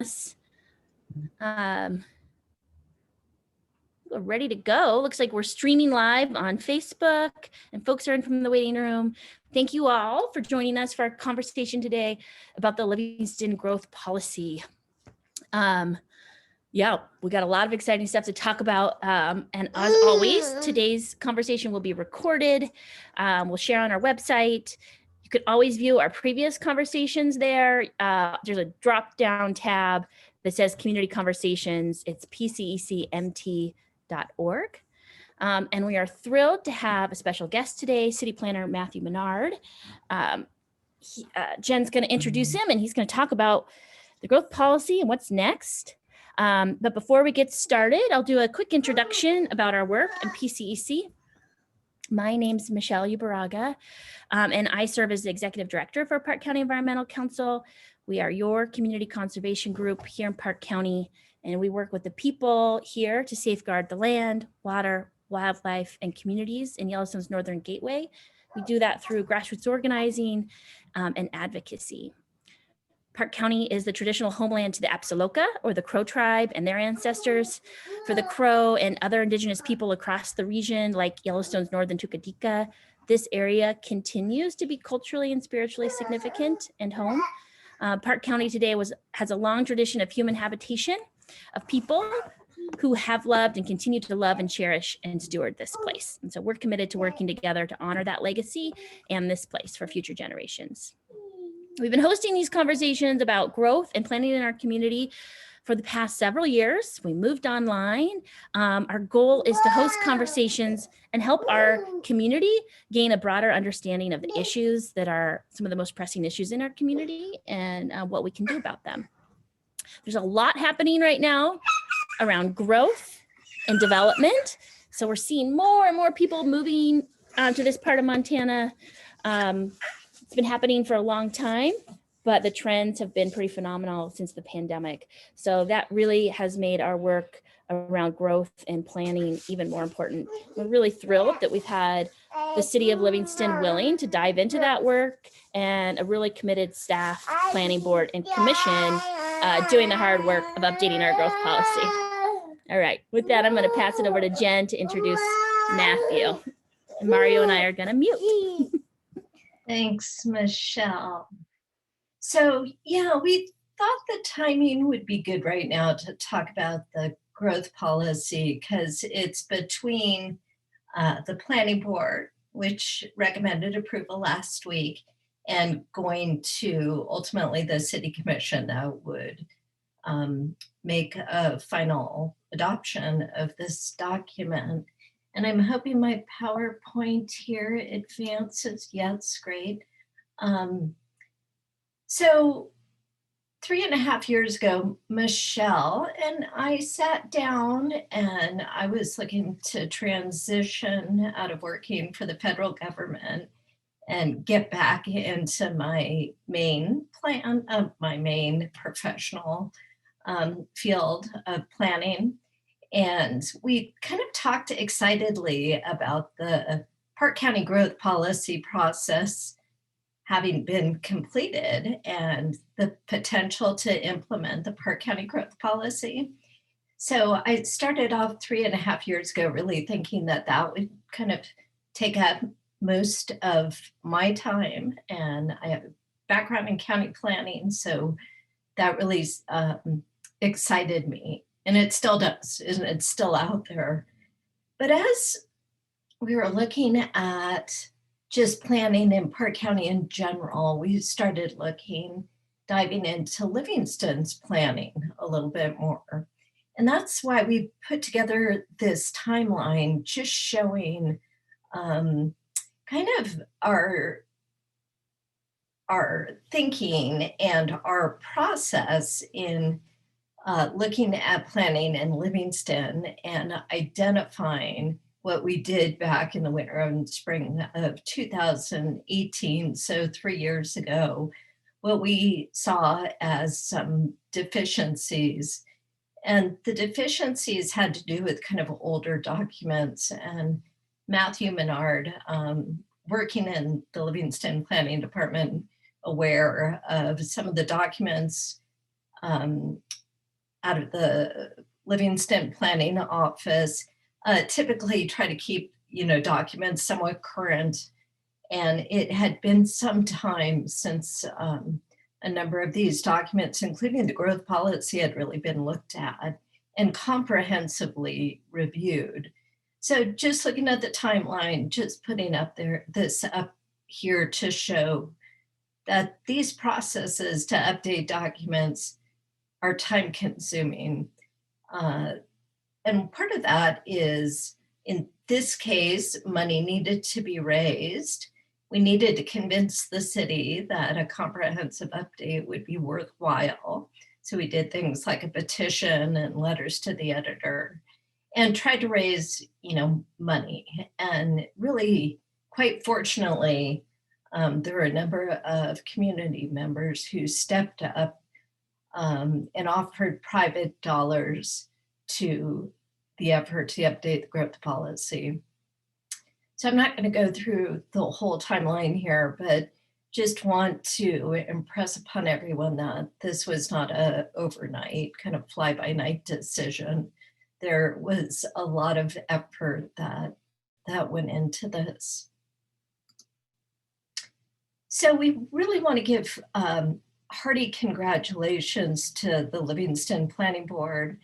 us. We're ready to go. Looks like we're streaming live on Facebook and folks are in from the waiting room. Thank you all for joining us for our conversation today about the Livingston Growth Policy. Yeah, we got a lot of exciting stuff to talk about. And as always, today's conversation will be recorded. We'll share on our website. You could always view our previous conversations there. There's a drop-down tab that says Community Conversations. It's PCECMT.org. And we are thrilled to have a special guest today, City Planner Matthew Menard. Jen's going to introduce him, and he's going to talk about the growth policy and what's next. But before we get started, I'll do a quick introduction about our work in PCEC. My name's Michelle Ubaraga, and I serve as the Executive Director for Park County Environmental Council. We are your community conservation group here in Park County, and we work with the people here to safeguard the land, water, wildlife, and communities in Yellowstone's Northern Gateway. We do that through grassroots organizing and advocacy. Park County is the traditional homeland to the Apsaloka, or the Crow tribe, and their ancestors. For the Crow and other indigenous people across the region, like Yellowstone's Northern Tukadika, this area continues to be culturally and spiritually significant and home. Park County today has a long tradition of human habitation of people who have loved and continue to love and cherish and steward this place. And so we're committed to working together to honor that legacy and this place for future generations. We've been hosting these conversations about growth and planning in our community for the past several years. We moved online. Our goal is to host conversations and help our community gain a broader understanding of the issues that are some of the most pressing issues in our community and what we can do about them. There's a lot happening right now around growth and development. So we're seeing more and more people moving to this part of Montana. It's been happening for a long time, but the trends have been pretty phenomenal since the pandemic. So that really has made our work around growth and planning even more important. We're really thrilled that we've had the City of Livingston willing to dive into that work, and a really committed staff, planning board, and commission doing the hard work of updating our growth policy. All right, with that, I'm going to pass it over to Jen to introduce Matthew. And Mario and I are going to mute. Thanks, Michelle. So yeah, we thought the timing would be good right now to talk about the growth policy, because it's between the planning board, which recommended approval last week, and going to ultimately the city commission that would make a final adoption of this document. And I'm hoping my PowerPoint here advances. Yeah, it's great. So 3.5 years ago, Michelle and I sat down, and I was looking to transition out of working for the federal government and get back into my main plan of my main professional field of planning. And we kind of talked excitedly about the Park County growth policy process having been completed and the potential to implement the Park County growth policy. So I started off 3.5 years ago really thinking that that would kind of take up most of my time. And I have a background in county planning, so that really excited me. And it still does, isn't it? It's still out there. But as we were looking at just planning in Park County in general, we started diving into Livingston's planning a little bit more. And that's why we put together this timeline just showing kind of our thinking and our process in looking at planning in Livingston and identifying what we did back in the winter and spring of 2018, so 3 years ago, what we saw as some deficiencies. And the deficiencies had to do with kind of older documents. And Matthew Menard, working in the Livingston Planning Department, aware of some of the documents out of the Livingston Planning Office, typically try to keep, documents somewhat current. And it had been some time since a number of these documents, including the growth policy, had really been looked at and comprehensively reviewed. So just looking at the timeline, just putting this up here to show that these processes to update documents are time consuming. And part of that is, in this case, money needed to be raised. We needed to convince the city that a comprehensive update would be worthwhile. So we did things like a petition and letters to the editor and tried to raise, money. And really, quite fortunately, there were a number of community members who stepped up and offered private dollars to the effort to update the growth policy. So I'm not going to go through the whole timeline here, but just want to impress upon everyone that this was not an overnight kind of fly-by-night decision. There was a lot of effort that went into this. So we really want to give hearty congratulations to the Livingston Planning Board.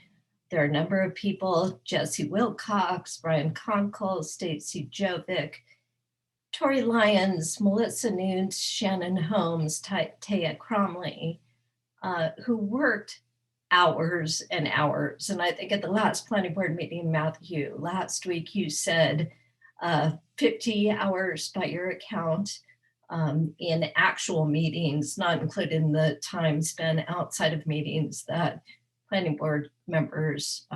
There are a number of people: Jesse Wilcox, Brian Conkle, Stacy Jovic, Tori Lyons, Melissa Nunes, Shannon Holmes, Taya Cromley, who worked hours and hours. And I think at the last planning board meeting, Matthew, last week you said 50 hours by your account in actual meetings, not including the time spent outside of meetings that planning board members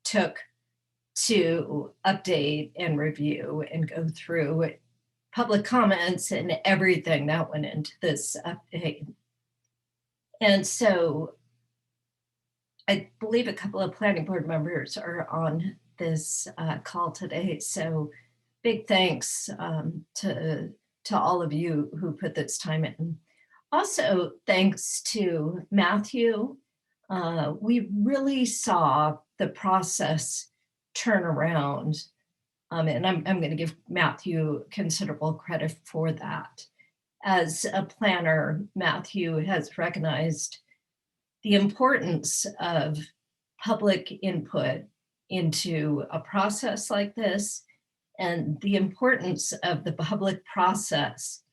took to update and review and go through public comments and everything that went into this update. And so I believe a couple of planning board members are on this call today. So big thanks to all of you who put this time in. Also, thanks to Matthew. We really saw the process turn around, and I'm going to give Matthew considerable credit for that. As a planner, Matthew has recognized the importance of public input into a process like this, and the importance of the public process.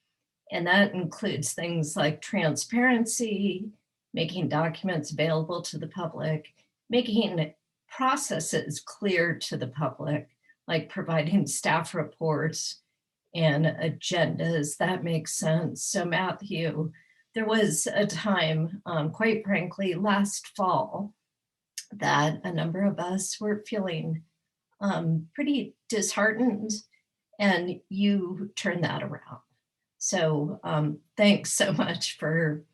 And that includes things like transparency, making documents available to the public, making processes clear to the public, like providing staff reports and agendas. That makes sense. So Matthew, there was a time, quite frankly, last fall, that a number of us were feeling pretty disheartened, and you turned that around. So thanks so much for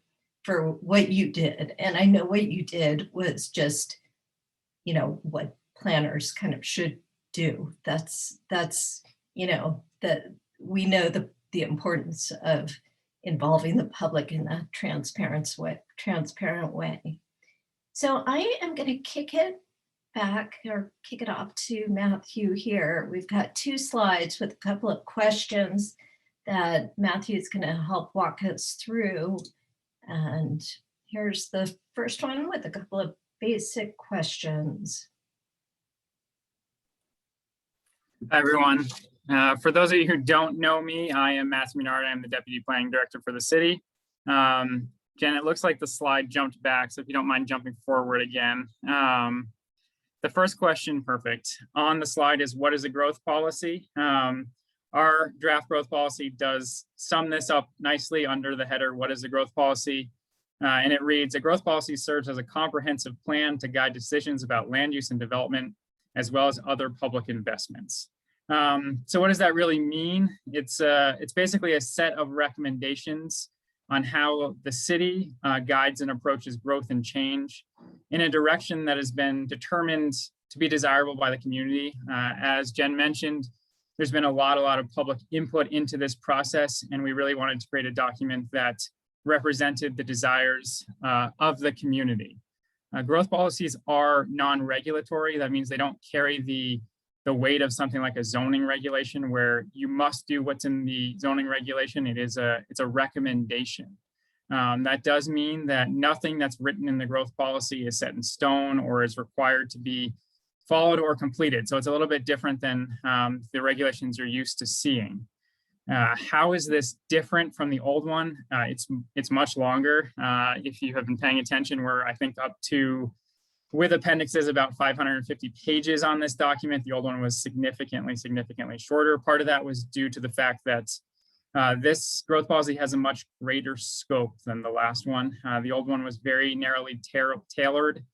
what you did. And I know what you did was just, what planners kind of should do. That's that we know the importance of involving the public in a transparent way. So I am going to kick it off to Matthew here. We've got 2 slides with a couple of questions that Matthew is going to help walk us through. And here's the first one with a couple of basic questions. Hi, everyone. For those of you who don't know me, I am Matthew Menard. I'm the Deputy Planning Director for the city. Jen, it looks like the slide jumped back, so if you don't mind jumping forward again. The first question, perfect, on the slide is, what is a growth policy? Our draft growth policy does sum this up nicely under the header, what is a growth policy? And it reads, a growth policy serves as a comprehensive plan to guide decisions about land use and development, as well as other public investments. So what does that really mean? It's basically a set of recommendations on how the city guides and approaches growth and change in a direction that has been determined to be desirable by the community. As Jen mentioned, there's been a lot of public input into this process, and we really wanted to create a document that represented the desires of the community. Growth policies are non-regulatory. That means they don't carry the weight of something like a zoning regulation where you must do what's in the zoning regulation. It's a recommendation. That does mean that nothing that's written in the growth policy is set in stone or is required to be followed or completed. So it's a little bit different than the regulations you're used to seeing. How is this different from the old one? It's much longer. If you have been paying attention, we're, I think, up to, with appendixes, about 550 pages on this document. The old one was significantly shorter. Part of that was due to the fact that this growth policy has a much greater scope than the last one. The old one was very narrowly tailored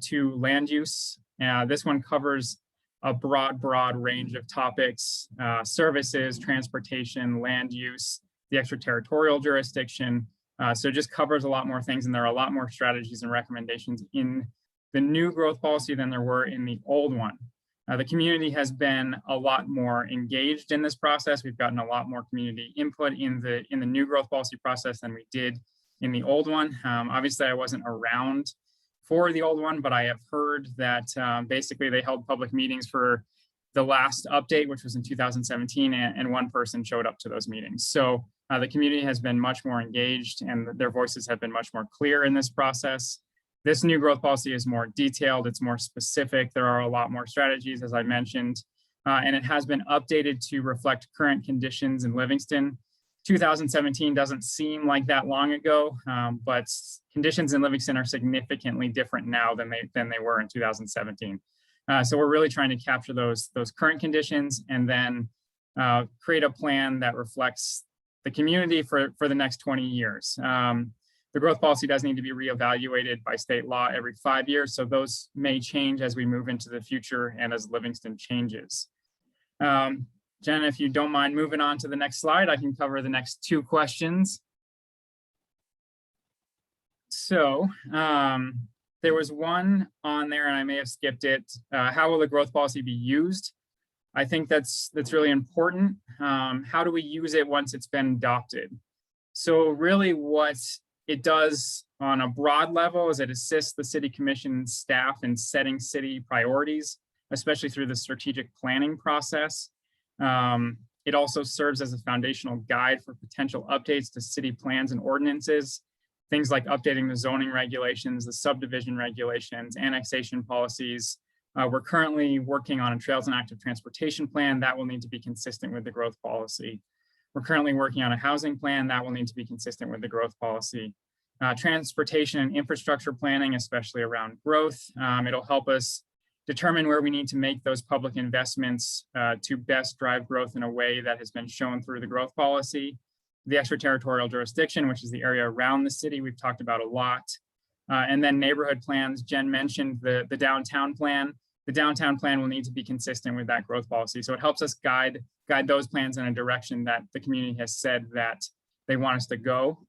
to land use. This one covers a broad range of topics: services, transportation, land use, the extraterritorial jurisdiction. So it just covers a lot more things, and there are a lot more strategies and recommendations in the new growth policy than there were in the old one. The community has been a lot more engaged in this process. We've gotten a lot more community input in the new growth policy process than we did in the old one. Obviously, I wasn't around for the old one, but I have heard that basically they held public meetings for the last update, which was in 2017, and one person showed up to those meetings. So the community has been much more engaged, and their voices have been much more clear in this process. This new growth policy is more detailed, it's more specific. There are a lot more strategies, as I mentioned, and it has been updated to reflect current conditions in Livingston. 2017 doesn't seem like that long ago, but conditions in Livingston are significantly different now than they were in 2017. So we're really trying to capture those current conditions and then create a plan that reflects the community for the next 20 years. The growth policy does need to be reevaluated by state law every 5 years, so those may change as we move into the future and as Livingston changes. Jen, if you don't mind moving on to the next slide, I can cover the next 2 questions. So there was one on there, and I may have skipped it. How will the growth policy be used? I think that's really important. How do we use it once it's been adopted? So really what it does on a broad level is it assists the city commission staff in setting city priorities, especially through the strategic planning process. It also serves as a foundational guide for potential updates to city plans and ordinances, things like updating the zoning regulations, the subdivision regulations, annexation policies. We're currently working on a trails and active transportation plan that will need to be consistent with the growth policy. We're currently working on a housing plan that will need to be consistent with the growth policy. Transportation and infrastructure planning, especially around growth. It'll help us determine where we need to make those public investments to best drive growth in a way that has been shown through the growth policy. The extraterritorial jurisdiction, which is the area around the city, we've talked about a lot. And then neighborhood plans. Jen mentioned the downtown plan. The downtown plan will need to be consistent with that growth policy. So it helps us guide those plans in a direction that the community has said that they want us to go.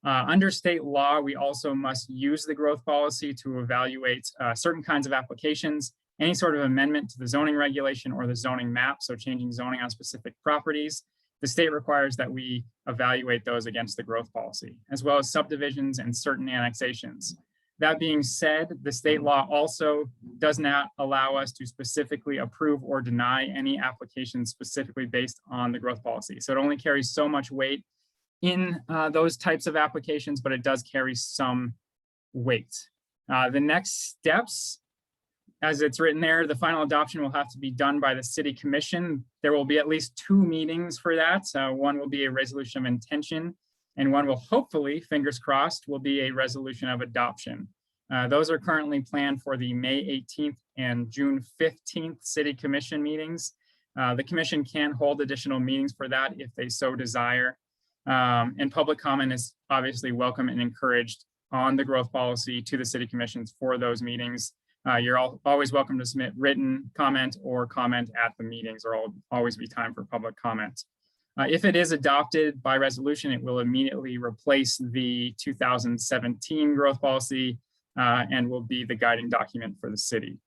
Under state law, we also must use the growth policy to evaluate certain kinds of applications, any sort of amendment to the zoning regulation or the zoning map, so changing zoning on specific properties. The state requires that we evaluate those against the growth policy, as well as subdivisions and certain annexations. That being said, the state law also does not allow us to specifically approve or deny any applications specifically based on the growth policy. So it only carries so much weight in those types of applications, but it does carry some weight. The next steps, as it's written there, the final adoption will have to be done by the city commission. There will be at least 2 meetings for that. One will be a resolution of intention, and one will hopefully, fingers crossed, will be a resolution of adoption. Those are currently planned for the May 18th and June 15th city commission meetings. The commission can hold additional meetings for that if they so desire. And public comment is obviously welcome and encouraged on the growth policy to the city commissions for those meetings. You're always welcome to submit written comment or comment at the meetings. There will always be time for public comment. If it is adopted by resolution, it will immediately replace the 2017 growth policy and will be the guiding document for the city.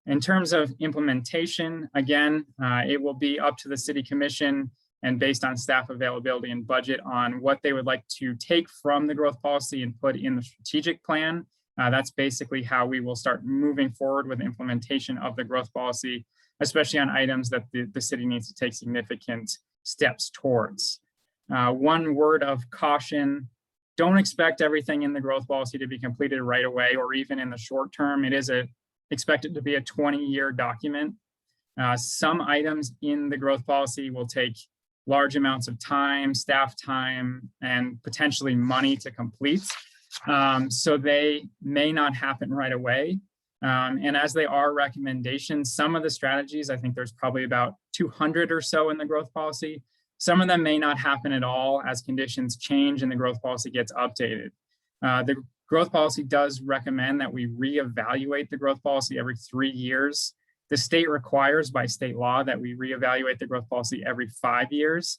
In terms of implementation, again, it will be up to the city commission and based on staff availability and budget on what they would like to take from the growth policy and put in the strategic plan. That's basically how we will start moving forward with implementation of the growth policy, especially on items that the city needs to take significant steps towards. One word of caution: don't expect everything in the growth policy to be completed right away or even in the short term. It is expected to be a 20-year document. Some items in the growth policy will take large amounts of time, staff time, and potentially money to complete. So they may not happen right away. And as they are recommendations, some of the strategies, I think there's probably about 200 or so in the growth policy. Some of them may not happen at all as conditions change and the growth policy gets updated. The growth policy does recommend that we reevaluate the growth policy every 3 years. The state requires by state law that we reevaluate the growth policy every 5 years.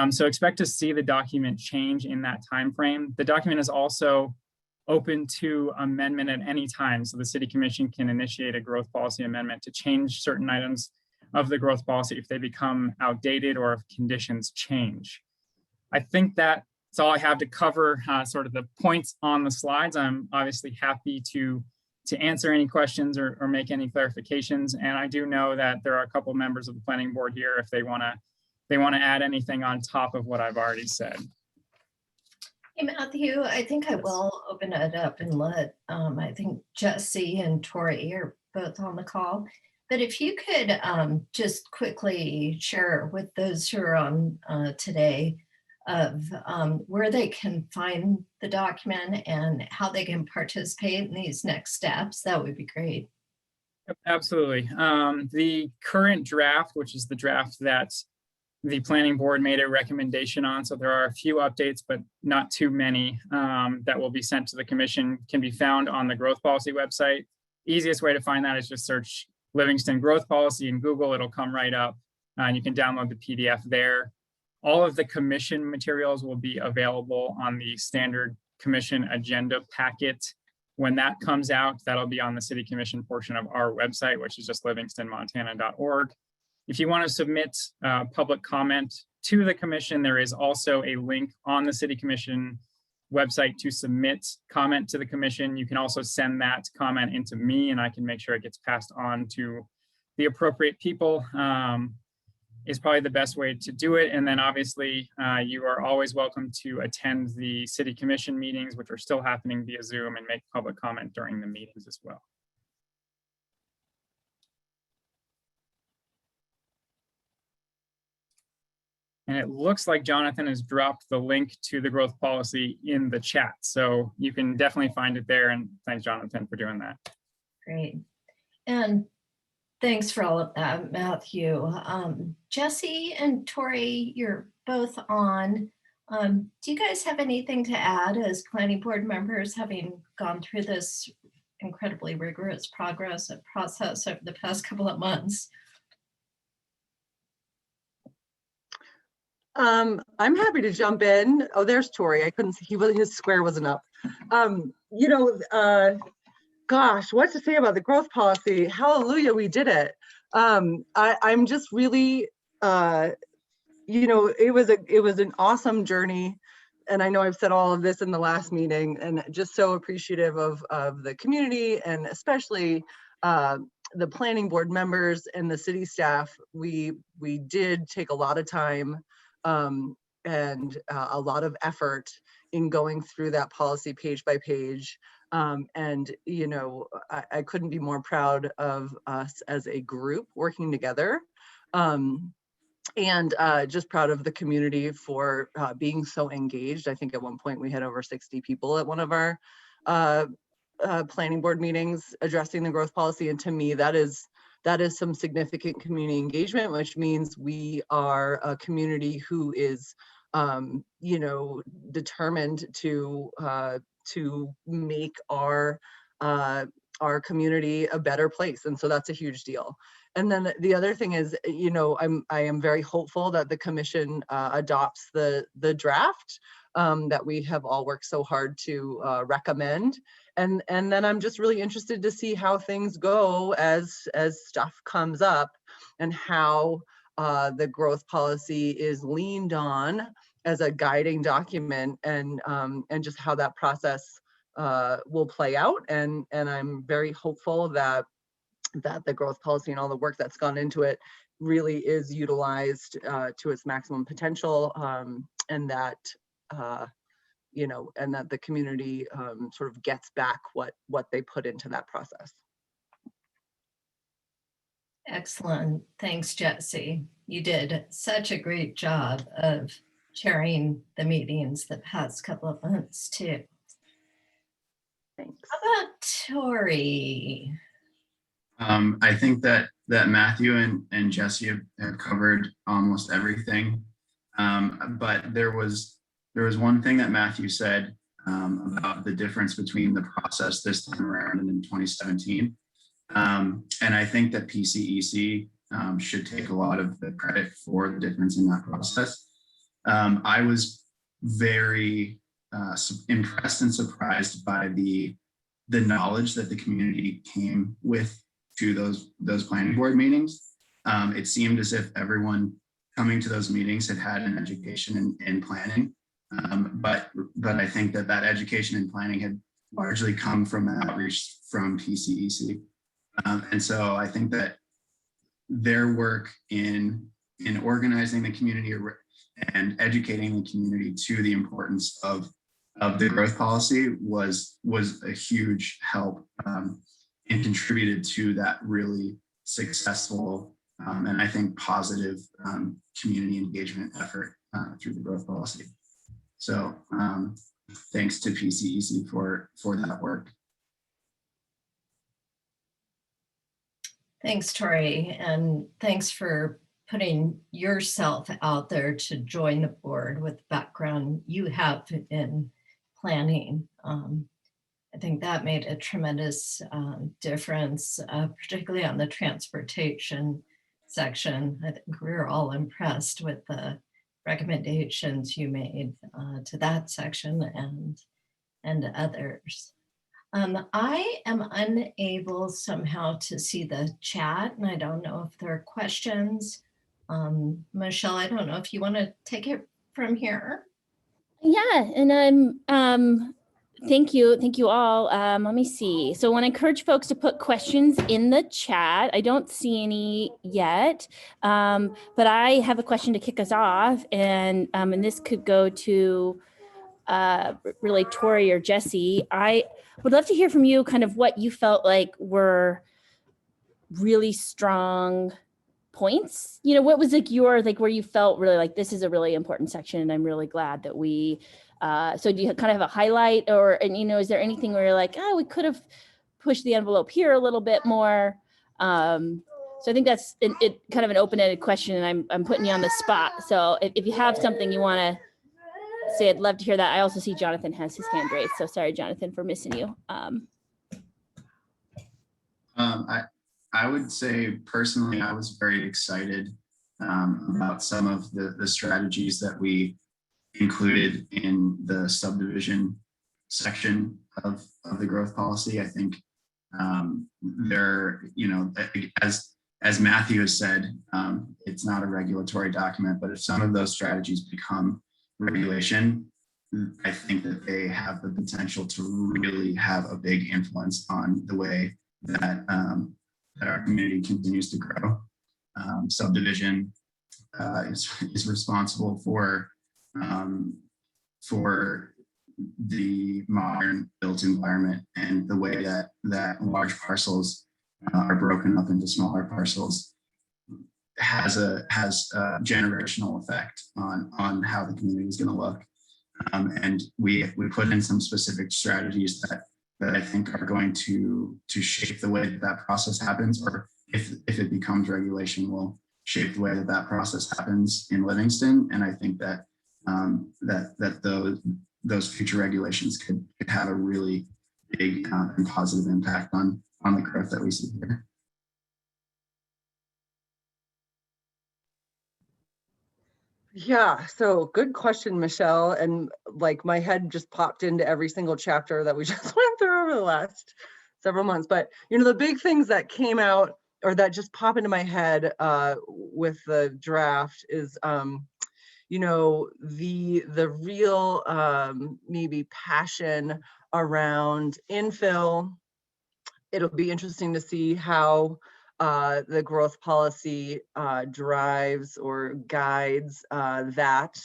So expect to see the document change in that time frame. The document is also open to amendment at any time. So the City Commission can initiate a growth policy amendment to change certain items of the growth policy if they become outdated or if conditions change. I think that's all I have to cover sort of the points on the slides. I'm obviously happy to answer any questions or make any clarifications. And I do know that there are a couple members of the planning board here if they want to add anything on top of what I've already said. Hey, Matthew, I think I will open it up and let, I think Jesse and Tori are both on the call. But if you could just quickly share with those who are on today of where they can find the document and how they can participate in these next steps, that would be great. Absolutely. The current draft, which is the draft that the planning board made a recommendation on, so there are a few updates, but not too many, that will be sent to the commission, can be found on the growth policy website. Easiest way to find that is just search Livingston Growth Policy in Google. It'll come right up and you can download the PDF there. All of the commission materials will be available on the standard commission agenda packet. When that comes out, that'll be on the city commission portion of our website, which is just livingstonmontana.org. If you want to submit public comment to the commission, there is also a link on the city commission website to submit comment to the commission. You can also send that comment into me and I can make sure it gets passed on to the appropriate people. Is probably the best way to do it. And then obviously you are always welcome to attend the city commission meetings, which are still happening via Zoom, and make public comment during the meetings as well. And it looks like Jonathan has dropped the link to the growth policy in the chat. So you can definitely find it there. And thanks, Jonathan, for doing that. Great. And thanks for all of that, Matthew. Jesse and Tori, you're both on. Do you guys have anything to add as planning board members, having gone through this incredibly rigorous process over the past couple of months? I'm happy to jump in. Oh, there's Tori. I couldn't see, his square wasn't up. Gosh, what to say about the growth policy? Hallelujah, we did it. I'm just really, it was an awesome journey. And I know I've said all of this in the last meeting, and just so appreciative of the community, and especially the planning board members and the city staff. We did take a lot of time and a lot of effort in going through that policy page by page. And I couldn't be more proud of us as a group working together. And just proud of the community for being so engaged. I think at one point we had over 60 people at one of our planning board meetings addressing the growth policy. And to me, that is some significant community engagement, which means we are a community who is, determined to make our community a better place. And so that's a huge deal. And then the other thing is, I am very hopeful that the commission adopts the draft that we have all worked so hard to recommend. And then I'm just really interested to see how things go as stuff comes up, and how the growth policy is leaned on as a guiding document, and just how that process will play out. And I'm very hopeful that the growth policy and all the work that's gone into it really is utilized to its maximum potential, and that and that the community sort of gets back what they put into that process. Excellent. Thanks, Jesse. You did such a great job of chairing the meetings the past couple of months too. Thanks. How about Tori? I think that Matthew and Jesse have covered almost everything. But there was one thing that Matthew said about the difference between the process this time around and in 2017. And I think that PCEC should take a lot of the credit for the difference in that process. I was very impressed and surprised by the knowledge that the community came with to those planning board meetings. It seemed as if everyone coming to those meetings had an education in planning, but I think that education in planning had largely come from outreach from PCEC. And so I think that their work in organizing the community and educating the community to the importance of the growth policy was a huge help, and contributed to that really successful and I think positive community engagement effort through the growth policy. So thanks to PCEC for that work. Thanks, Tori, and thanks for putting yourself out there to join the board with the background you have in planning. I think that made a tremendous difference, particularly on the transportation section. I think we were all impressed with the recommendations you made to that section and others. I am unable somehow to see the chat, and I don't know if there are questions. Michelle, I don't know if you want to take it from here. Yeah, and thank you all. Let me see. So I want to encourage folks to put questions in the chat. I don't see any yet, but I have a question to kick us off, and this could go to really Tori or Jesse. I would love to hear from you kind of what you felt like were really strong points. What was like where you felt really like this is a really important section, and I'm really glad that we so do you kind of have a highlight, is there anything where you're like, oh, we could have pushed the envelope here a little bit more? So I think that's it kind of an open-ended question, and I'm putting you on the spot. So if you have something you want to say, I'd love to hear that. I also see Jonathan has his hand raised. So sorry, Jonathan, for missing you. I would say personally, I was very excited about some of the strategies that we included in the subdivision section of the growth policy. I think as Matthew has said, it's not a regulatory document, but if some of those strategies become regulation, I think that they have the potential to really have a big influence on the way that our community continues to grow. Subdivision is responsible for the modern built environment, and the way that large parcels are broken up into smaller parcels has a generational effect on how the community is going to look. And we put in some specific strategies that I think are going to shape the way that process happens, or if it becomes regulation, will shape the way that process happens in Livingston. And I think that those future regulations could have a really big and positive impact on the growth that we see here. Yeah, so good question, Michelle. And like my head just popped into every single chapter that we just went through over the last several months. But the big things that came out or that just pop into my head with the draft is, you know, the real maybe passion around infill. It'll be interesting to see how the growth policy drives or guides that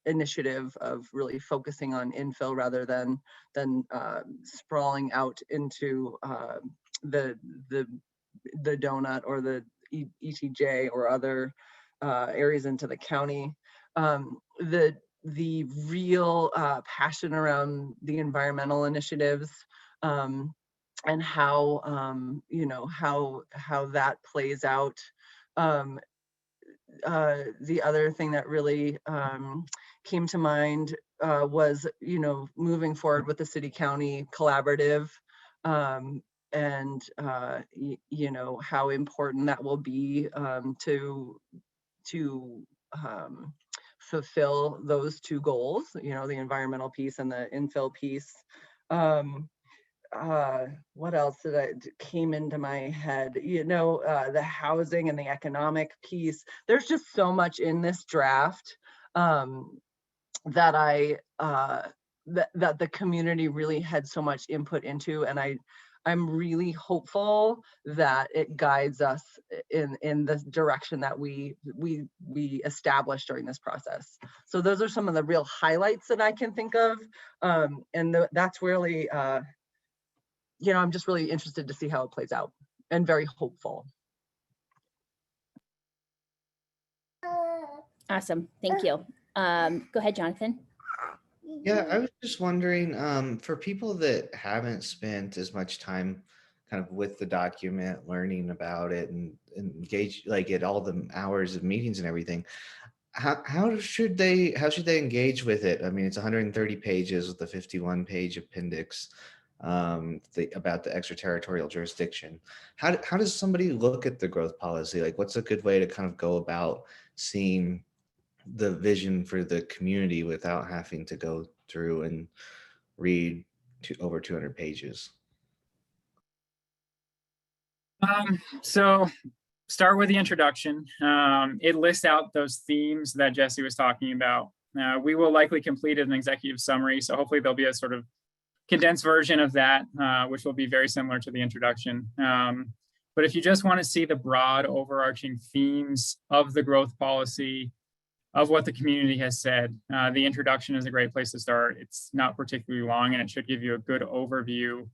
initiative of really focusing on infill rather than sprawling out into the donut or the ETJ or other areas into the county. The real passion around the environmental initiatives, and how you know, how that plays out. The other thing that really came to mind was, you know, moving forward with the city county collaborative, and you know, how important that will be to fulfill those two goals, you know, the environmental piece and the infill piece. What else came into my head? You know, the housing and the economic piece. There's just so much in this draft that that the community really had so much input into, and I'm really hopeful that it guides us in the direction that we established during this process. So those are some of the real highlights that I can think of, and that's really. You know, I'm just really interested to see how it plays out and very hopeful. Awesome. Thank you. Go ahead, Jonathan. Yeah, I was just wondering, for people that haven't spent as much time kind of with the document, learning about it and engage, like at all the hours of meetings and everything, how should they engage with it? I mean, it's 130 pages with the 51-page appendix about the extraterritorial jurisdiction. How does somebody look at the growth policy? Like, what's a good way to kind of go about seeing the vision for the community without having to go through and read over 200 pages? So start with the introduction. It lists out those themes that Jesse was talking about. We will likely complete an executive summary, so hopefully there'll be a sort of condensed version of that, which will be very similar to the introduction. But if you just want to see the broad overarching themes of the growth policy, of what the community has said, the introduction is a great place to start. It's not particularly long, and it should give you a good overview,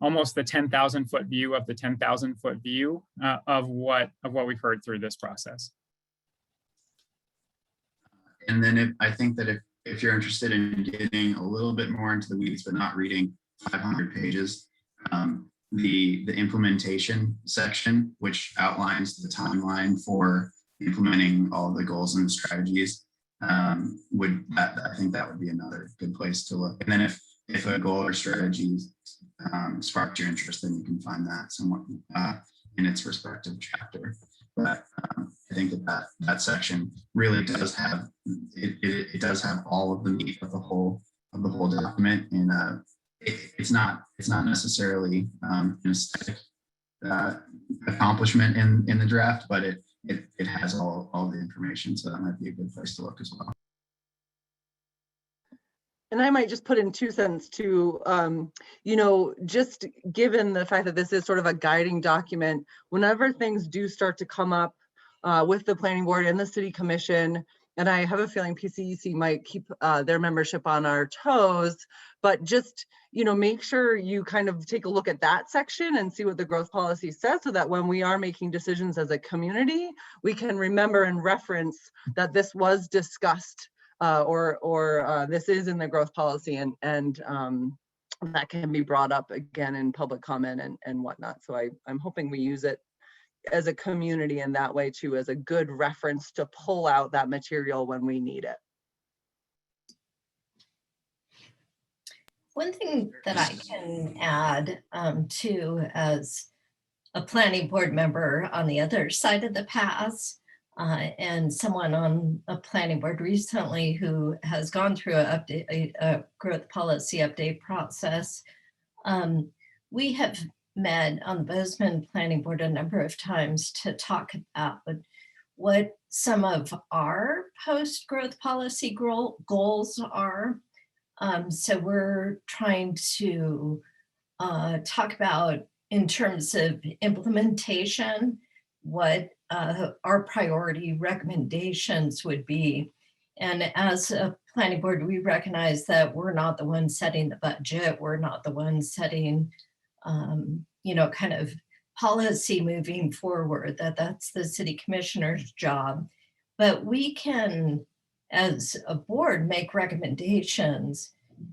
almost the 10,000-foot view of the 10,000-foot view of what we've heard through this process. And then I think that if you're interested in getting a little bit more into the weeds, but not reading 500 pages, the implementation section, which outlines the timeline for implementing all the goals and strategies, I think that would be another good place to look. And then if a goal or strategy sparked your interest, then you can find that somewhat in its respective chapter. But I think that section really does have it does have all of the meat of the whole document, and it's not necessarily an aesthetic accomplishment in the draft, but it has all the information, so that might be a good place to look as well. And I might just put in 2 cents too, you know, just given the fact that this is sort of a guiding document, whenever things do start to come up with the planning board and the city commission, and I have a feeling PCEC might keep their membership on our toes, but just, you know, make sure you kind of take a look at that section and see what the growth policy says, so that when we are making decisions as a community, we can remember and reference that this was discussed or this is in the growth policy, and that can be brought up again in public comment and whatnot. So I'm hoping we use it as a community in that way too, as a good reference to pull out that material when we need it. One thing that I can add to, as a planning board member on the other side of the paths, and someone on a planning board recently who has gone through a growth policy update process, we have met on the Bozeman Planning Board a number of times to talk about what some of our post-growth policy goals are. So we're trying to talk about, in terms of implementation, what our priority recommendations would be. And as a planning board, we recognize that we're not the ones setting the budget. We're not the ones setting, kind of policy moving forward, that's the city commissioner's job. But we can, as a board, make recommendations.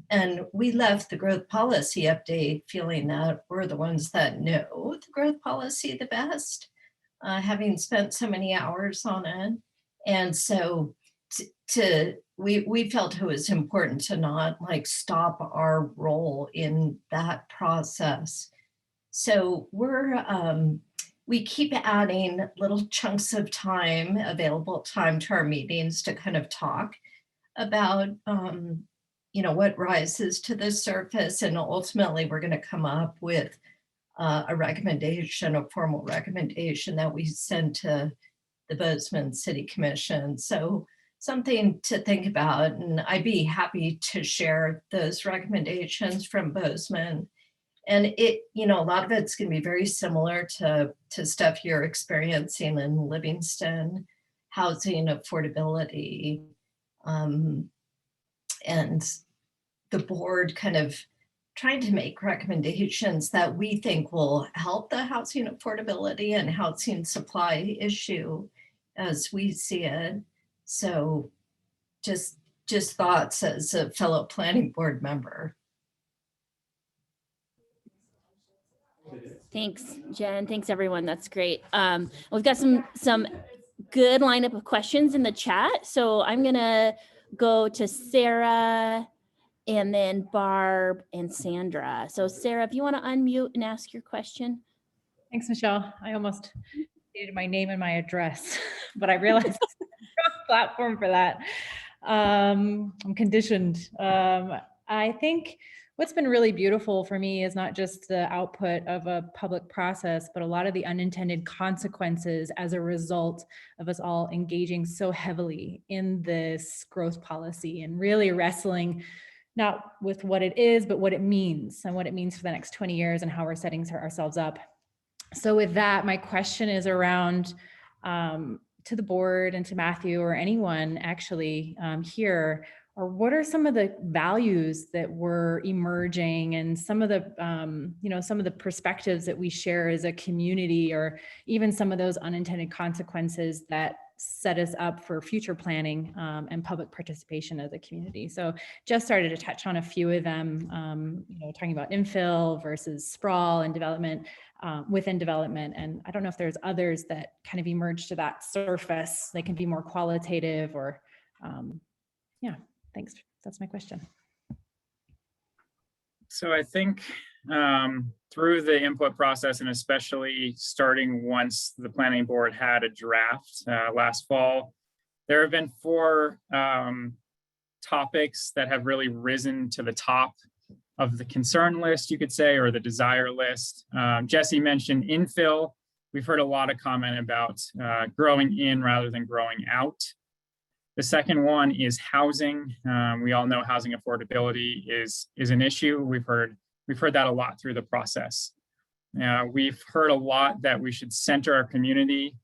And we left the growth policy update feeling that we're the ones that know the growth policy the best, having spent so many hours on it. And so we felt it was important to not like stop our role in that process. So we keep adding little chunks of time, available time to our meetings to kind of talk about, what rises to the surface. And ultimately, we're going to come up with a recommendation, a formal recommendation that we send to the Bozeman City Commission. So something to think about. And I'd be happy to share those recommendations from Bozeman. And a lot of it's going to be very similar to stuff you're experiencing in Livingston, housing affordability, and the board kind of trying to make recommendations that we think will help the housing affordability and housing supply issue as we see it. So just thoughts as a fellow planning board member. Thanks, Jen. Thanks, everyone. That's great. We've got some good lineup of questions in the chat. So I'm going to go to Sarah and then Barb and Sandra. So Sarah, if you want to unmute and ask your question. Thanks, Michelle. I almost stated my name and my address, but I realized it's the wrong platform for that. I'm conditioned. I think what's been really beautiful for me is not just the output of a public process, but a lot of the unintended consequences as a result of us all engaging so heavily in this growth policy and really wrestling not with what it is, but what it means and what it means for the next 20 years and how we're setting ourselves up. So with that, my question is around to the board and to Matthew or anyone actually here, or what are some of the values that were emerging and some of the, some of the perspectives that we share as a community, or even some of those unintended consequences that set us up for future planning and public participation as a community. So just started to touch on a few of them, talking about infill versus sprawl and development within development. And I don't know if there's others that kind of emerge to that surface. They can be more qualitative or, thanks. That's my question. So I think through the input process, and especially starting once the planning board had a draft last fall, there have been 4 topics that have really risen to the top of the concern list, you could say, or the desire list. Jesse mentioned infill. We've heard a lot of comment about growing in rather than growing out. The second one is housing. We all know housing affordability is an issue. We've heard that a lot through the process. We've heard a lot that we should center our community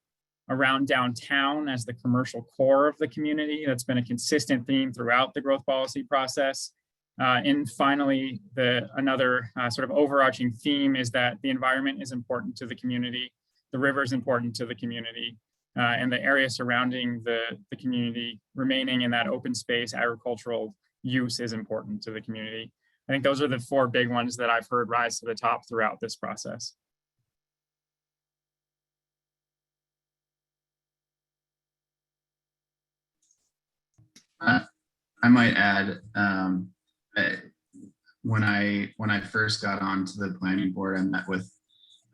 around downtown as the commercial core of the community. That's been a consistent theme throughout the growth policy process. And finally, another sort of overarching theme is that the environment is important to the community. The river is important to the community. And the area surrounding the community remaining in that open space agricultural use is important to the community. I think those are the 4 big ones that I've heard rise to the top throughout this process. I might add, when I first got onto the planning board, I met with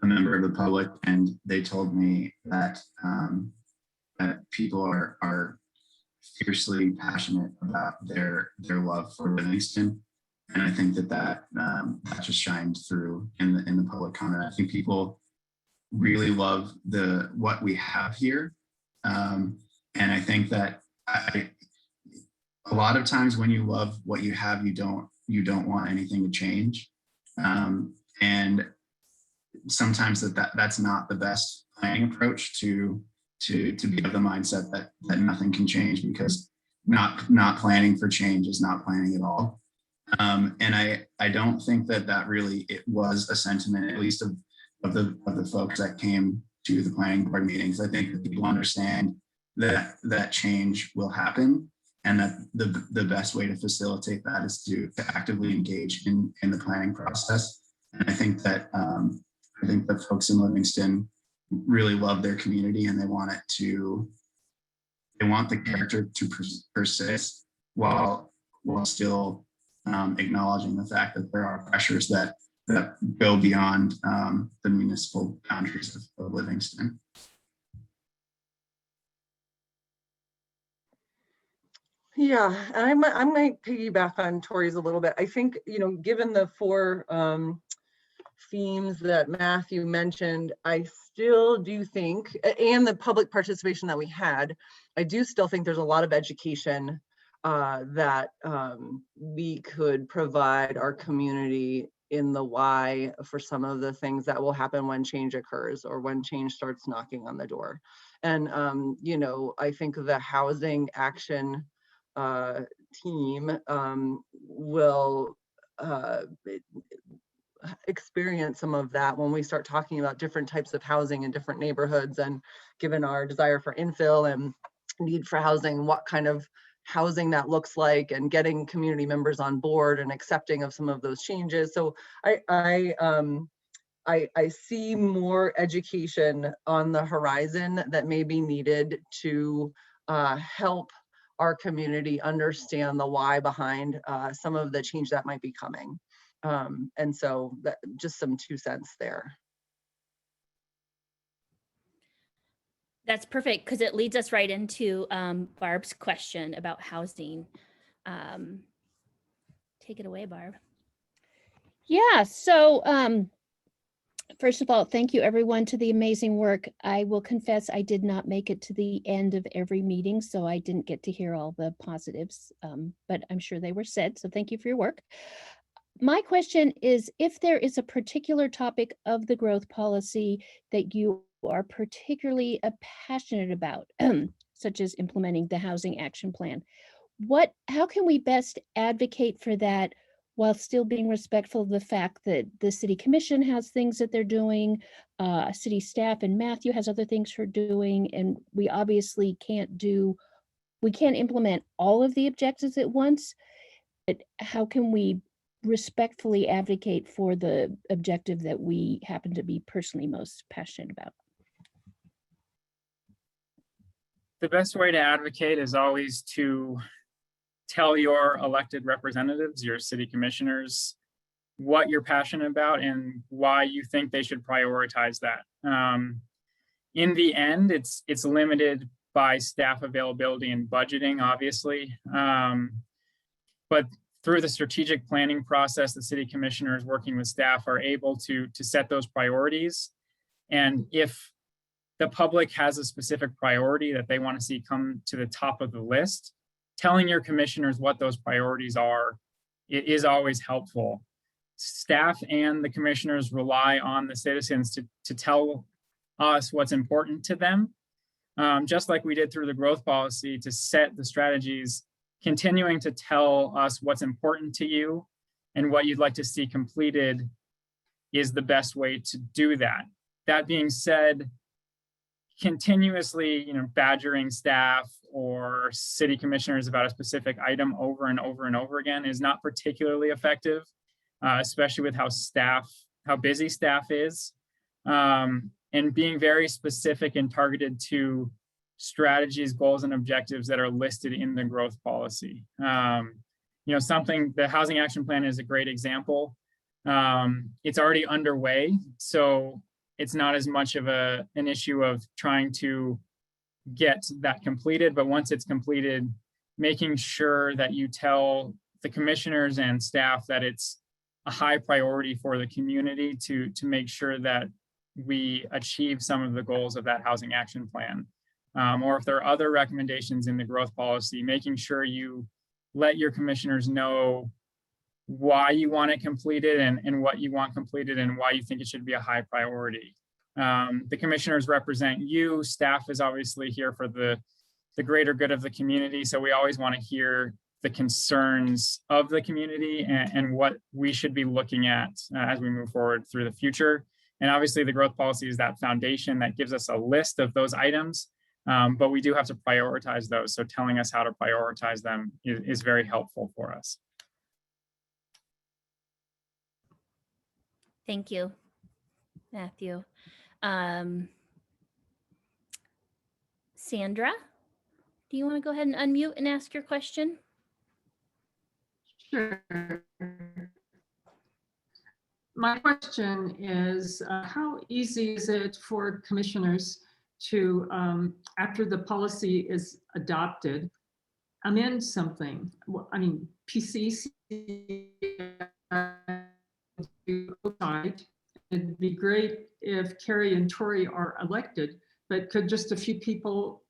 a member of the public, and they told me that that people are fiercely passionate about their love for Livingston, And I think that just shined through in the public comment. I think people really love what we have here. And I think that a lot of times when you love what you have, you don't want anything to change. And sometimes that's not the best planning approach to be of the mindset that nothing can change, because not planning for change is not planning at all. And I don't think that really it was a sentiment, at least of the folks that came to the planning board meetings. I think that people understand that change will happen, and that the best way to facilitate that is to actively engage in the planning process. And I think that folks in Livingston really love their community, and they want the character to persist while still acknowledging the fact that there are pressures that go beyond the municipal boundaries of Livingston. Yeah, and I might piggyback on Tori's a little bit. I think, given the 4 themes that Matthew mentioned, I still do think, and the public participation that we had, I do still think there's a lot of education that we could provide our community in the why for some of the things that will happen when change occurs or when change starts knocking on the door. And, I think the housing action team will experience some of that when we start talking about different types of housing in different neighborhoods, and given our desire for infill and need for housing, what kind of housing that looks like, and getting community members on board and accepting of some of those changes. So I see more education on the horizon that may be needed to help our community understand the why behind some of the change that might be coming. And so that, just some 2 cents there. That's perfect, because it leads us right into Barb's question about housing. Take it away, Barb. Yeah, so first of all, thank you everyone to the amazing work. I will confess I did not make it to the end of every meeting, so I didn't get to hear all the positives, but I'm sure they were said, so thank you for your work. My question is, if there is a particular topic of the growth policy that you are particularly passionate about, such as implementing the housing action plan, how can we best advocate for that while still being respectful of the fact that the city commission has things that they're doing, city staff and Matthew has other things for doing, and we obviously can't implement all of the objectives at once, but how can we respectfully advocate for the objective that we happen to be personally most passionate about? The best way to advocate is always to tell your elected representatives, your city commissioners, what you're passionate about and why you think they should prioritize that. In the end, it's limited by staff availability and budgeting, obviously. But through the strategic planning process, the city commissioners working with staff are able to set those priorities. And if the public has a specific priority that they want to see come to the top of the list, telling your commissioners what those priorities are, it is always helpful. Staff and the commissioners rely on the citizens to tell us what's important to them, just like we did through the growth policy to set the strategies, continuing to tell us what's important to you and what you'd like to see completed is the best way to do that. That being said, continuously, badgering staff or city commissioners about a specific item over and over and over again is not particularly effective, especially with how busy staff is, and being very specific and targeted to strategies, goals, and objectives that are listed in the growth policy. The housing action plan is a great example. It's already underway, so it's not as much of an issue of trying to get that completed, but once it's completed, making sure that you tell the commissioners and staff that it's a high priority for the community to make sure that we achieve some of the goals of that housing action plan. Or if there are other recommendations in the growth policy, making sure you let your commissioners know why you want it completed and what you want completed and why you think it should be a high priority. The commissioners represent you. Staff is obviously here for the greater good of the community. So we always want to hear the concerns of the community and what we should be looking at as we move forward through the future. And obviously the growth policy is that foundation that gives us a list of those items, but we do have to prioritize those. So telling us how to prioritize them is very helpful for us. Thank you, Matthew. Sandra, do you want to go ahead and unmute and ask your question? Sure. My question is, how easy is it for commissioners to, after the policy is adopted, amend something? I mean, PCEC, it'd be great if Carrie and Tori are elected, but could just a few people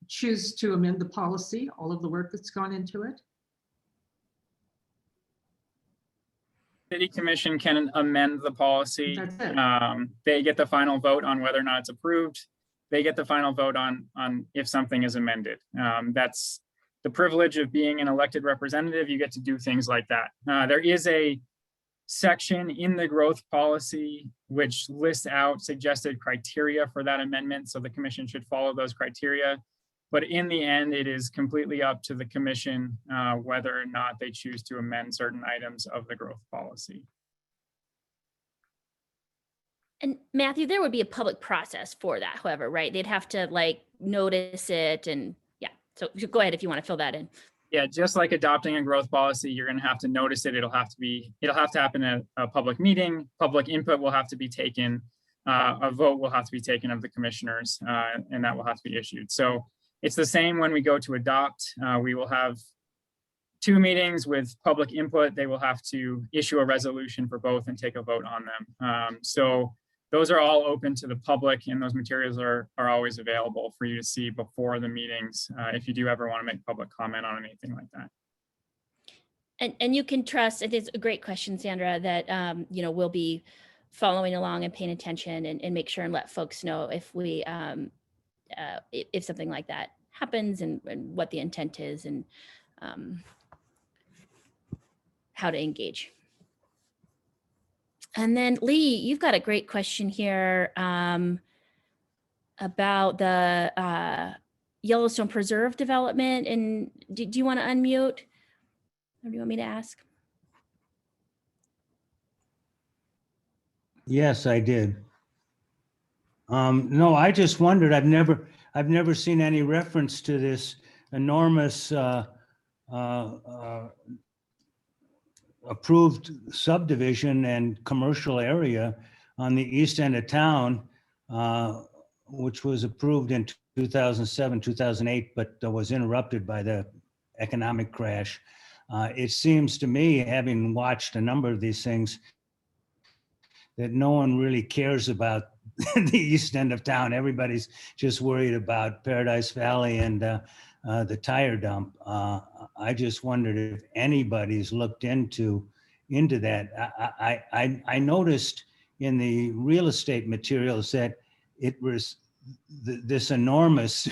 choose to amend the policy, all of the work that's gone into it? City Commission can amend the policy. That's it. They get the final vote on whether or not it's approved. They get the final vote on if something is amended. That's the privilege of being an elected representative. You get to do things like that. There is a section in the growth policy which lists out suggested criteria for that amendment. So the commission should follow those criteria. But in the end, it is completely up to the commission whether or not they choose to amend certain items of the growth policy. And Matthew, there would be a public process for that, however, right? They'd have to like notice it and yeah. So go ahead if you want to fill that in. Yeah, just like adopting a growth policy, you're going to have to notice it. It'll have to happen at a public meeting. Public input will have to be taken. A vote will have to be taken of the commissioners, and that will have to be issued. So it's the same when we go to adopt. We will have 2 meetings with public input. They will have to issue a resolution for both and take a vote on them. So those are all open to the public, and those materials are always available for you to see before the meetings if you do ever want to make public comment on anything like that. And you can trust, it is a great question, Sandra, that we'll be following along and paying attention and make sure and let folks know if we if something like that happens and what the intent is and how to engage. And then Lee, you've got a great question here about the Yellowstone Preserve development. And do you want to unmute? Or do you want me to ask? Yes, I did. No, I just wondered, I've never seen any reference to this enormous approved subdivision and commercial area on the east end of town, which was approved in 2007, 2008, but was interrupted by the economic crash. It seems to me, having watched a number of these things, that no one really cares about the east end of town. Everybody's just worried about Paradise Valley and the tire dump. I just wondered if anybody's looked into that. I noticed in the real estate materials that it was this enormous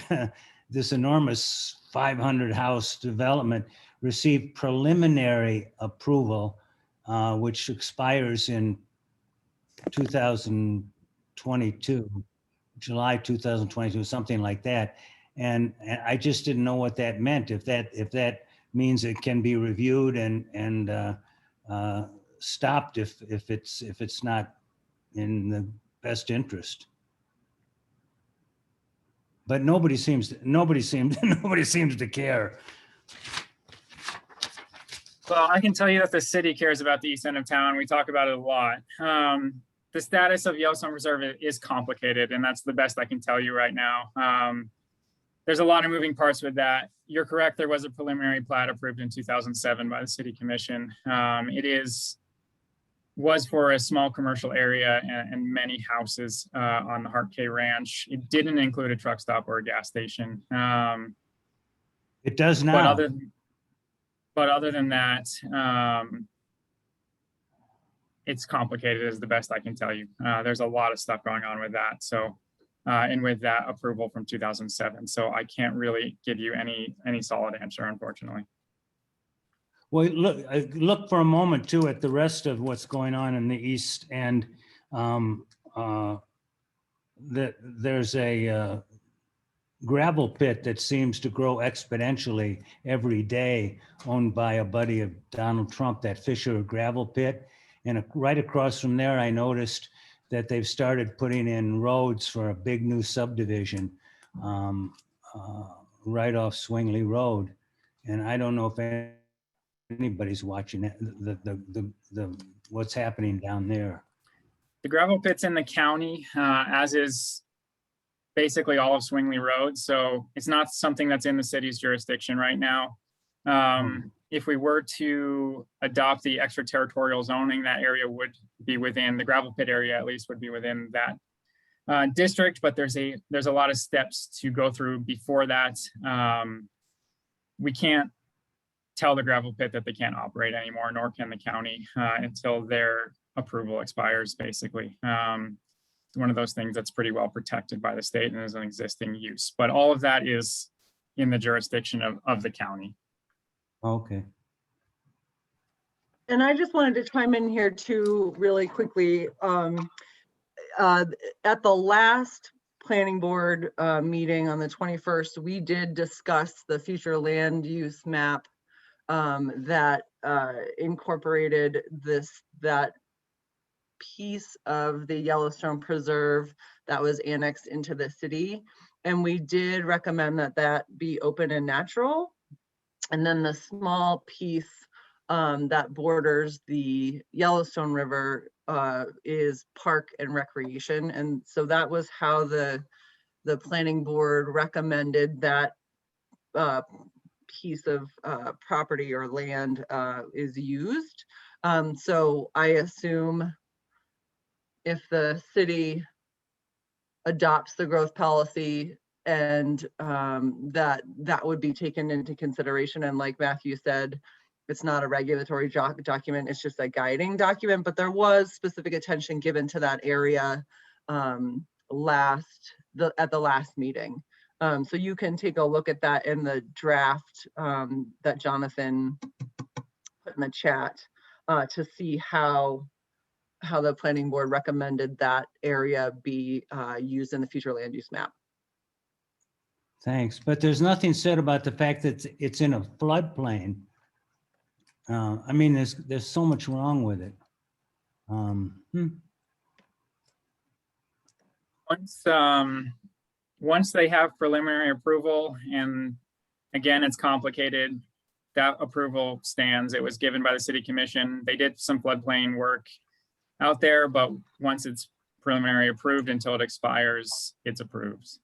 500 house development received preliminary approval, which expires in 2022, July 2022, something like that. And I just didn't know what that meant. If that means it can be reviewed and stopped if it's not in the best interest. But nobody seems to care. Well, I can tell you that the city cares about the east end of town. We talk about it a lot. The status of Yellowstone Reserve is complicated, and that's the best I can tell you right now. there's a lot of moving parts with that. You're correct. There was a preliminary plat approved in 2007 by the City Commission. Was for a small commercial area and many houses on the Hart K Ranch. It didn't include a truck stop or a gas station. It does But now. other than that, it's complicated is the best I can tell you. There's a lot of stuff going on with that. So, and with that approval from 2007. So I can't really give you any solid answer, unfortunately. Well, look for a moment too at the rest of what's going on in the East End. There's a gravel pit that seems to grow exponentially every day, owned by a buddy of Donald Trump, that Fisher gravel pit. And right across from there, I noticed that they've started putting in roads for a big new subdivision right off Swingley Road. And I don't know if anybody's watching it, what's happening down there. The gravel pit's in the county, as is basically all of Swingley Road. So it's not something that's in the city's jurisdiction right now. If we were to adopt the extraterritorial zoning, that area would be within, the gravel pit area at least would be within that district, but there's a lot of steps to go through before that. We can't tell the gravel pit that they can't operate anymore, nor can the county until their approval expires, basically. One of those things that's pretty well protected by the state and is an existing use, but all of that is in the jurisdiction of the county. Okay. And I just wanted to chime in here too, really quickly. At the last planning board meeting on the 21st, we did discuss the future land use map that incorporated that piece of the Yellowstone Preserve that was annexed into the city. And we did recommend that be open and natural. And then the small piece that borders the Yellowstone River is park and recreation. And so that was how the planning board recommended that piece of property or land is used. So I assume if the city adopts the growth policy and that would be taken into consideration. And like Matthew said, it's not a regulatory document, it's just a guiding document, but there was specific attention given to that area at the last meeting. So you can take a look at that in the draft that Jonathan put in the chat to see how the planning board recommended that area be used in the future land use map. Thanks, but there's nothing said about the fact that it's in a floodplain. I mean, there's so much wrong with it. Once they have preliminary approval, and again, it's complicated, that approval stands. It was given by the City Commission. They did some floodplain work out there, but once it's preliminary approved until it expires, it's approved.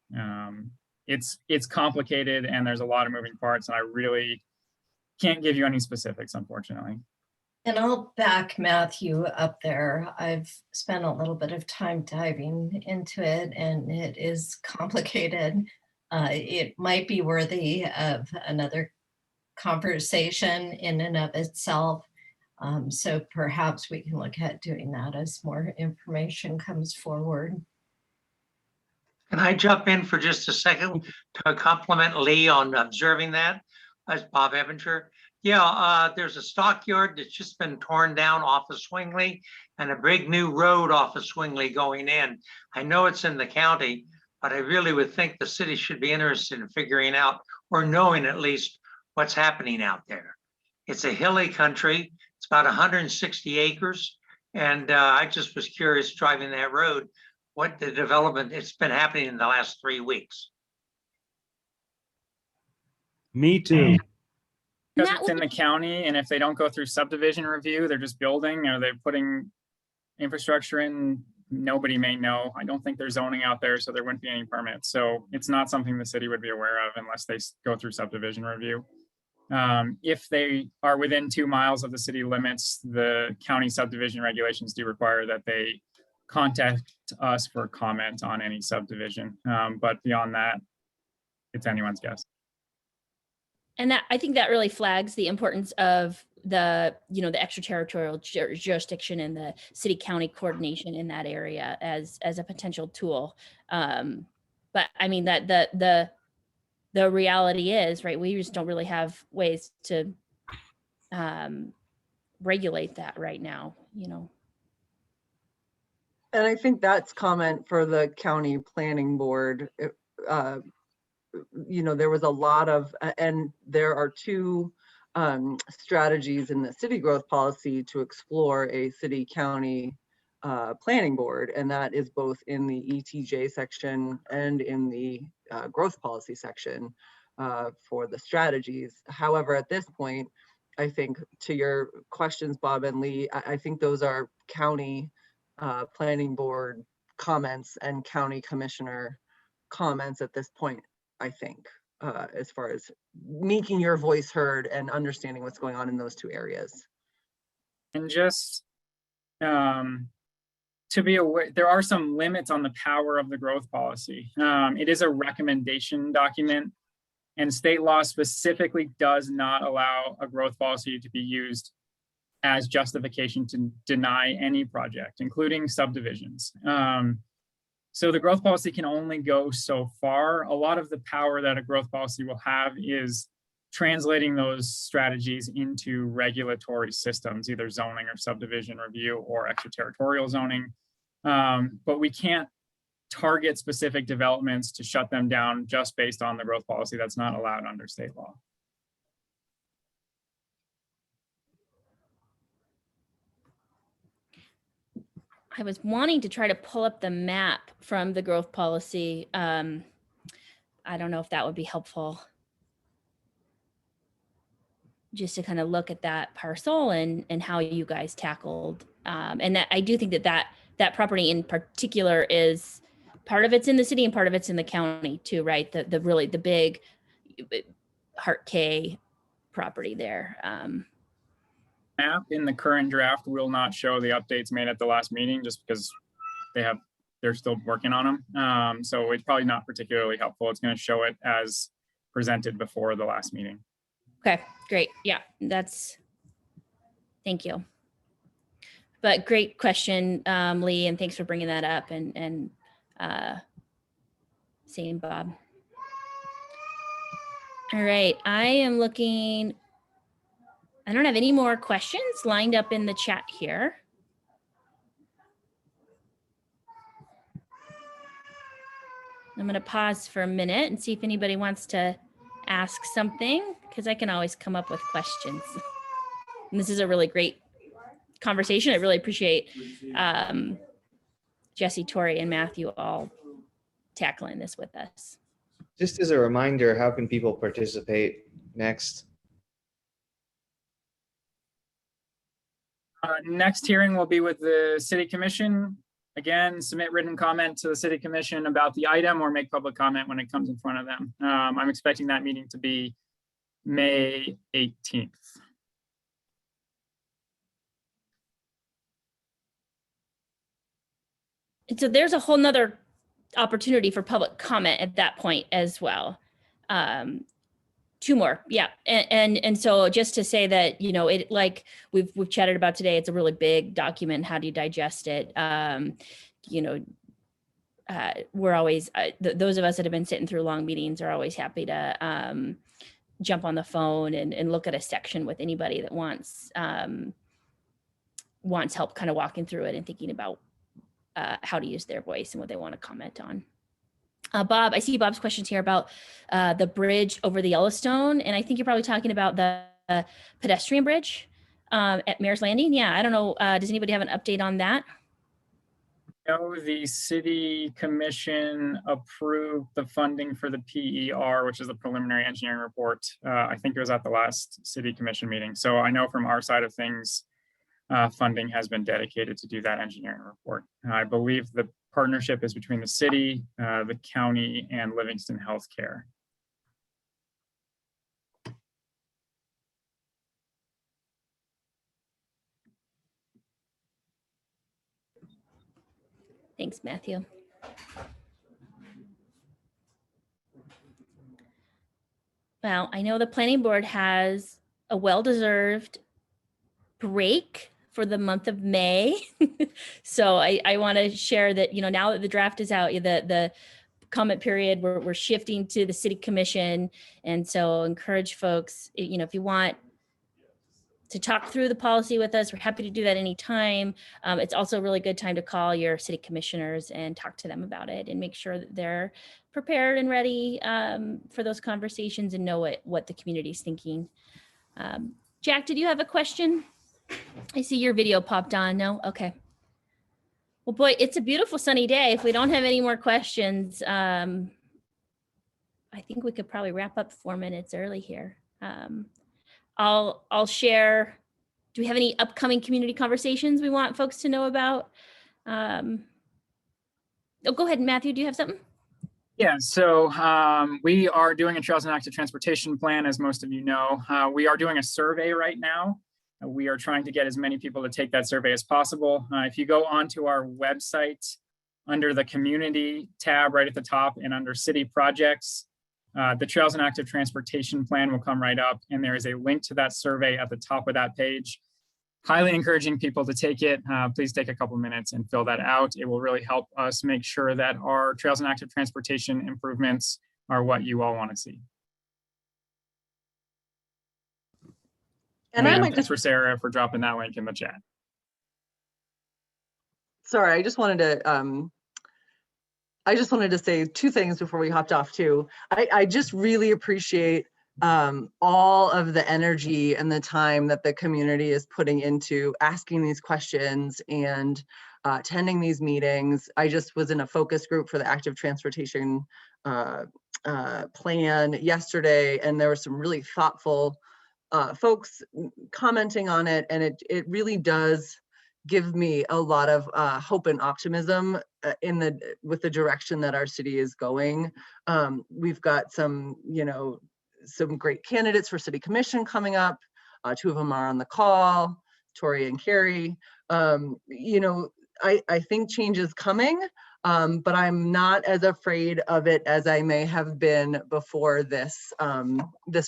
It's complicated and there's a lot of moving parts, and I really can't give you any specifics, unfortunately. And I'll back Matthew up there. I've spent a little bit of time diving into it, and it is complicated. It might be worthy of another conversation in and of itself. So perhaps we can look at doing that as more information comes forward. Can I jump in for just a second to compliment Lee on observing that? As Bob Evinger. Yeah, there's a stockyard that's just been torn down off of Swingley and a big new road off of Swingley going in. I know it's in the county, but I really would think the city should be interested in figuring out or knowing at least what's happening out there. It's a hilly country. It's about 160 acres. And I just was curious driving that road, what the development, it's been happening in the last 3 weeks. Me too. Because it's in the county, and if they don't go through subdivision review, they're just building, or they're putting infrastructure in nobody may know. I don't think there's zoning out there, so there wouldn't be any permits. So it's not something the city would be aware of unless they go through subdivision review. If they are within 2 miles of the city limits, the county subdivision regulations do require that they contact us for comment on any subdivision. But beyond that, it's anyone's guess. And that, I think that really flags the importance of the, you know, the extraterritorial jurisdiction and the city county coordination in that area as a potential tool. But I mean, that the reality is, right, we just don't really have ways to regulate that right now, you know. And I think that's comment for the county planning board. You know, there was a lot of, and there are two strategies in the city growth policy to explore a city county planning board, and that is both in the ETJ section and in the growth policy section for the strategies. However, at this point, I think to your questions, Bob and Lee, I think those are county planning board comments and county commissioner comments at this point, I think, as far as making your voice heard and understanding what's going on in those two areas. And just to be aware, there are some limits on the power of the growth policy. It is a recommendation document, and state law specifically does not allow a growth policy to be used as justification to deny any project, including subdivisions. So the growth policy can only go so far. A lot of the power that a growth policy will have is translating those strategies into regulatory systems, either zoning or subdivision review or extraterritorial zoning. But we can't target specific developments to shut them down just based on the growth policy. That's not allowed under state law. I was wanting to try to pull up the map from the growth policy. I don't know if that would be helpful. Just to kind of look at that parcel and how you guys tackled. And that, I do think that property in particular is, part of it's in the city and part of it's in the county too, right? The really, the big Hart K property there. Map in the current draft will not show the updates made at the last meeting just because they're still working on them. So it's probably not particularly helpful. It's going to show it as presented before the last meeting. Okay, great. Yeah, thank you. But great question, Lee, and thanks for bringing that up and same, Bob. All right, I am looking. I don't have any more questions lined up in the chat here. I'm going to pause for a minute and see if anybody wants to ask something, because I can always come up with questions. And this is a really great conversation. I really appreciate Jesse, Tori, and Matthew all tackling this with us. Just as a reminder, how can people participate next? Next hearing will be with the City Commission. Again, submit written comment to the City Commission about the item or make public comment when it comes in front of them. I'm expecting that meeting to be May 18th. And so there's a whole nother opportunity for public comment at that point as well. Two more, yeah, and so just to say that, you know, it, like we've chatted about today, it's a really big document. How do you digest it? You know, we're always those of us that have been sitting through long meetings are always happy to jump on the phone and look at a section with anybody that wants help kind of walking through it and thinking about how to use their voice and what they want to comment on. Bob, I see Bob's questions here about the bridge over the Yellowstone, and I think you're probably talking about the pedestrian bridge at Mayor's Landing. Yeah, I don't know. Does anybody have an update on that? No, the City Commission approved the funding for the PER, which is the preliminary engineering report. I think it was at the last City Commission meeting. So I know from our side of things, funding has been dedicated to do that engineering report. I believe the partnership is between the city, the county, and Livingston Healthcare. Thanks, Matthew. Well, I know the planning board has a well-deserved break for the month of May. So I want to share that, now that the draft is out, the comment period, we're shifting to the city commission. And so I'll encourage folks, if you want to talk through the policy with us, we're happy to do that anytime. It's also a really good time to call your city commissioners and talk to them about it and make sure that they're prepared and ready for those conversations and know what the community is thinking. Jack, did you have a question? I see your video popped on. No? Okay. Well, boy, it's a beautiful sunny day. If we don't have any more questions, I think we could probably wrap up 4 minutes early here. I'll share. Do we have any upcoming community conversations we want folks to know about? Oh, go ahead, Matthew. Do you have something? Yeah, so we are doing a Trails and Active Transportation Plan, as most of you know. We are doing a survey right now. We are trying to get as many people to take that survey as possible. If you go onto our website, under the community tab right at the top and under city projects, the Trails and Active Transportation Plan will come right up, and there is a link to that survey at the top of that page. Highly encouraging people to take it. Please take a couple minutes and fill that out. It will really help us make sure that our Trails and Active Transportation improvements are what you all want to see. And I might thanks for Sarah for dropping that link in the chat. Sorry, I just wanted to say 2 things before we hopped off too. I just really appreciate all of the energy and the time that the community is putting into asking these questions and attending these meetings. I just was in a focus group for the active transportation plan yesterday, and there were some really thoughtful folks commenting on it, and it really does give me a lot of hope and optimism with the direction that our city is going. We've got some great candidates for city commission coming up. 2 of them are on the call, Tori and Carrie. I think change is coming, but I'm not as afraid of it as I may have been before this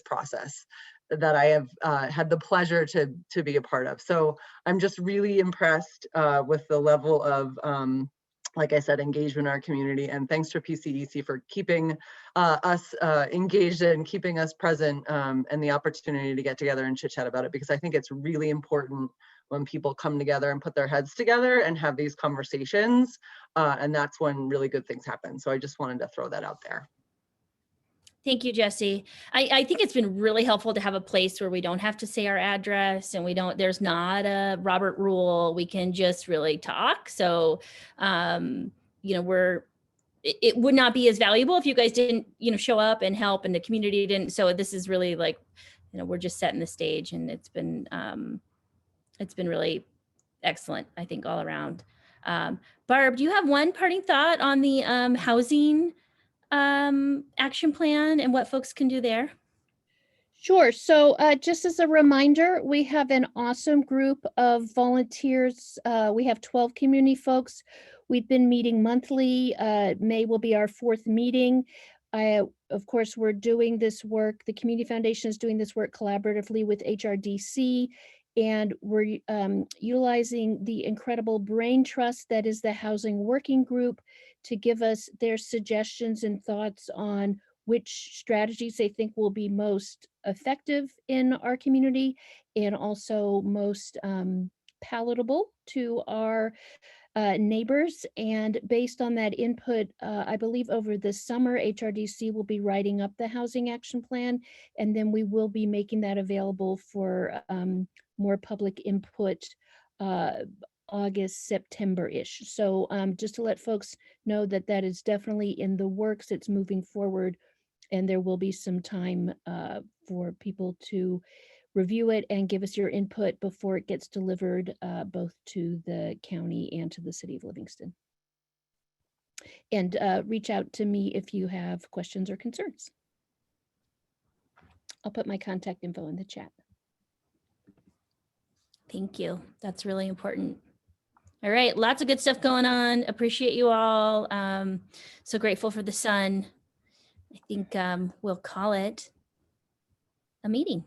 process that I have had the pleasure to be a part of. So I'm just really impressed with the level of, like I said, engagement in our community. And thanks to PCEC for keeping us engaged and keeping us present, and the opportunity to get together and chit chat about it, because I think it's really important when people come together and put their heads together and have these conversations. And that's when really good things happen. So I just wanted to throw that out there. Thank you, Jesse. I think it's been really helpful to have a place where we don't have to say our address and there's not a Robert rule. We can just really talk. So, it would not be as valuable if you guys didn't, show up and help and the community didn't. So this is really like, we're just setting the stage, and it's been really excellent, I think, all around. Barb, do you have one parting thought on the housing action plan and what folks can do there? Sure. So just as a reminder, we have an awesome group of volunteers. We have 12 community folks. We've been meeting monthly. May will be our 4th meeting. Of course, we're doing this work. The Community Foundation is doing this work collaboratively with HRDC, and we're utilizing the incredible brain trust that is the Housing Working Group to give us their suggestions and thoughts on which strategies they think will be most effective in our community and also most palatable to our neighbors. And based on that input, I believe over the summer, HRDC will be writing up the housing action plan, and then we will be making that available for more public input August, September-ish. So just to let folks know that that is definitely in the works, it's moving forward, and there will be some time for people to review it and give us your input before it gets delivered both to the county and to the city of Livingston. And reach out to me if you have questions or concerns. I'll put my contact info in the chat. Thank you. That's really important. All right, lots of good stuff going on. Appreciate you all. So grateful for the sun. I think we'll call it a meeting.